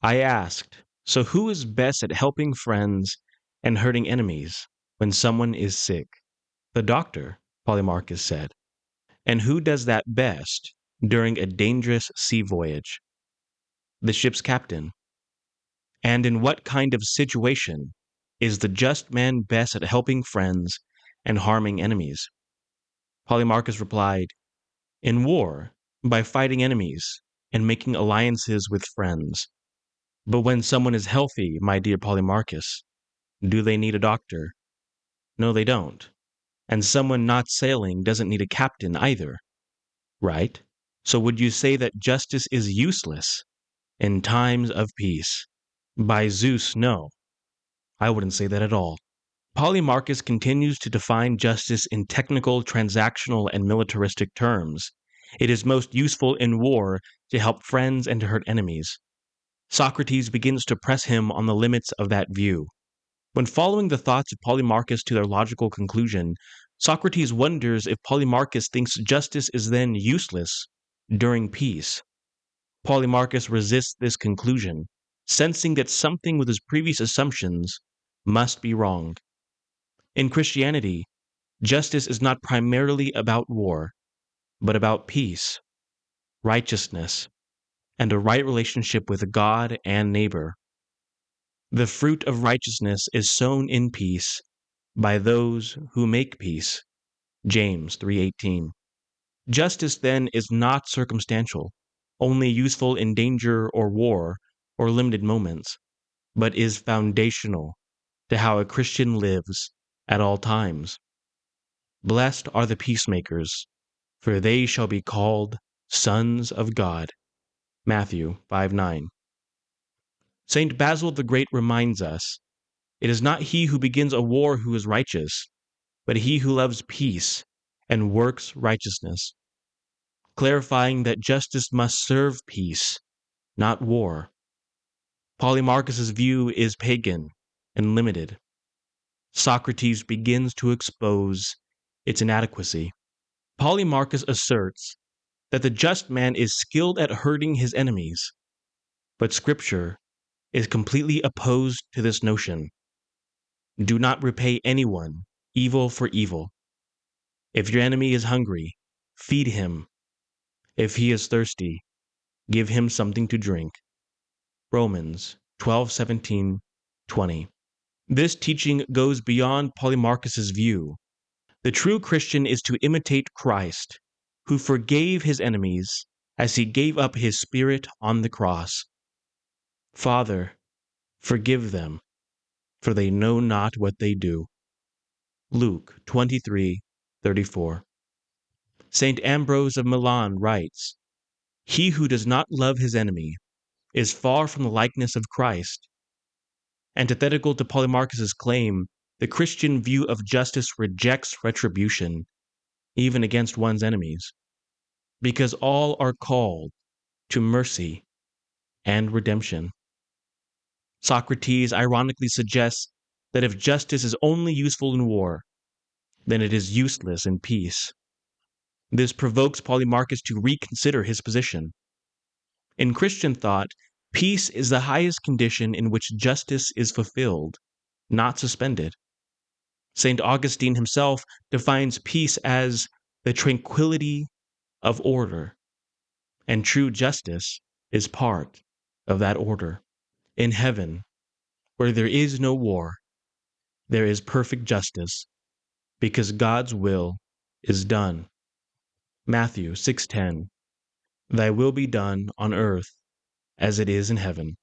I asked, so who is best at helping friends and hurting enemies when someone is sick? The doctor, Polemarchus said. And who does that best during a dangerous sea voyage? The ship's captain. And in what kind of situation is the just man best at helping friends and harming enemies? Polemarchus replied, in war, by fighting enemies and making alliances with friends. But when someone is healthy, my dear Polemarchus, do they need a doctor? No, they don't. And someone not sailing doesn't need a captain either, right? So would you say that justice is useless in times of peace? By Zeus, no. I wouldn't say that at all. Polemarchus continues to define justice in technical, transactional, and militaristic terms. It is most useful in war to help friends and to hurt enemies. Socrates begins to press him on the limits of that view. When following the thoughts of Polemarchus to their logical conclusion, Socrates wonders if Polemarchus thinks justice is then useless during peace. Polemarchus resists this conclusion, sensing that something with his previous assumptions must be wrong. In Christianity, justice is not primarily about war, but about peace, righteousness, and a right relationship with God and neighbor. The fruit of righteousness is sown in peace by those who make peace. James 3:18. Justice then is not circumstantial, only useful in danger or war or limited moments, but is foundational to how a Christian lives at all times. Blessed are the peacemakers, for they shall be called sons of God. Matthew 5:9. Saint Basil the Great reminds us, it is not he who begins a war who is righteous, but he who loves peace and works righteousness, clarifying that justice must serve peace, not war. Polemarchus's view is pagan and limited. Socrates begins to expose its inadequacy. Polemarchus asserts that the just man is skilled at hurting his enemies, but Scripture is completely opposed to this notion. Do not repay anyone evil for evil. If your enemy is hungry, feed him. If he is thirsty, give him something to drink. Romans 12:17-20. This teaching goes beyond Polemarchus's view. The true Christian is to imitate Christ, who forgave his enemies as he gave up his spirit on the cross. Father, forgive them, for they know not what they do. Luke 23:34. Saint Ambrose of Milan writes, he who does not love his enemy is far from the likeness of Christ. Antithetical to Polemarchus's claim, the Christian view of justice rejects retribution, even against one's enemies, because all are called to mercy and redemption. Socrates ironically suggests that if justice is only useful in war, then it is useless in peace. This provokes Polemarchus to reconsider his position. In Christian thought, peace is the highest condition in which justice is fulfilled, not suspended. St. Augustine himself defines peace as the tranquility of order, and true justice is part of that order. In heaven, where there is no war, there is perfect justice, because God's will is done. Matthew 6:10. Thy will be done on earth as it is in heaven.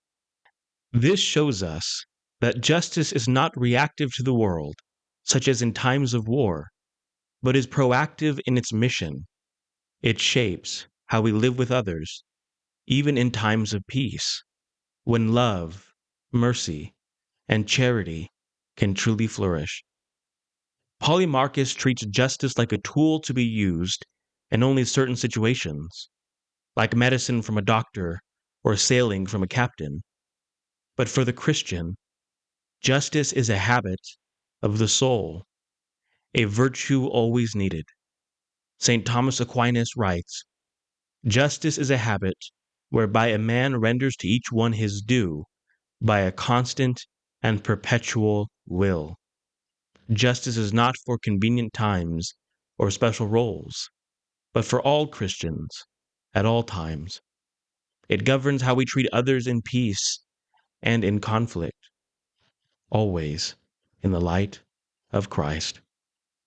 This shows us that justice is not reactive to the world, such as in times of war, but is proactive in its mission. It shapes how we live with others, even in times of peace, when love, mercy, and charity can truly flourish. Polemarchus treats justice like a tool to be used in only certain situations, like medicine from a doctor or sailing from a captain. But for the Christian, justice is a habit of the soul, a virtue always needed. St. Thomas Aquinas writes, justice is a habit whereby a man renders to each one his due by a constant and perpetual will. Justice is not for convenient times or special roles, but for all Christians at all times. It governs how we treat others in peace and in conflict, always in the light of Christ.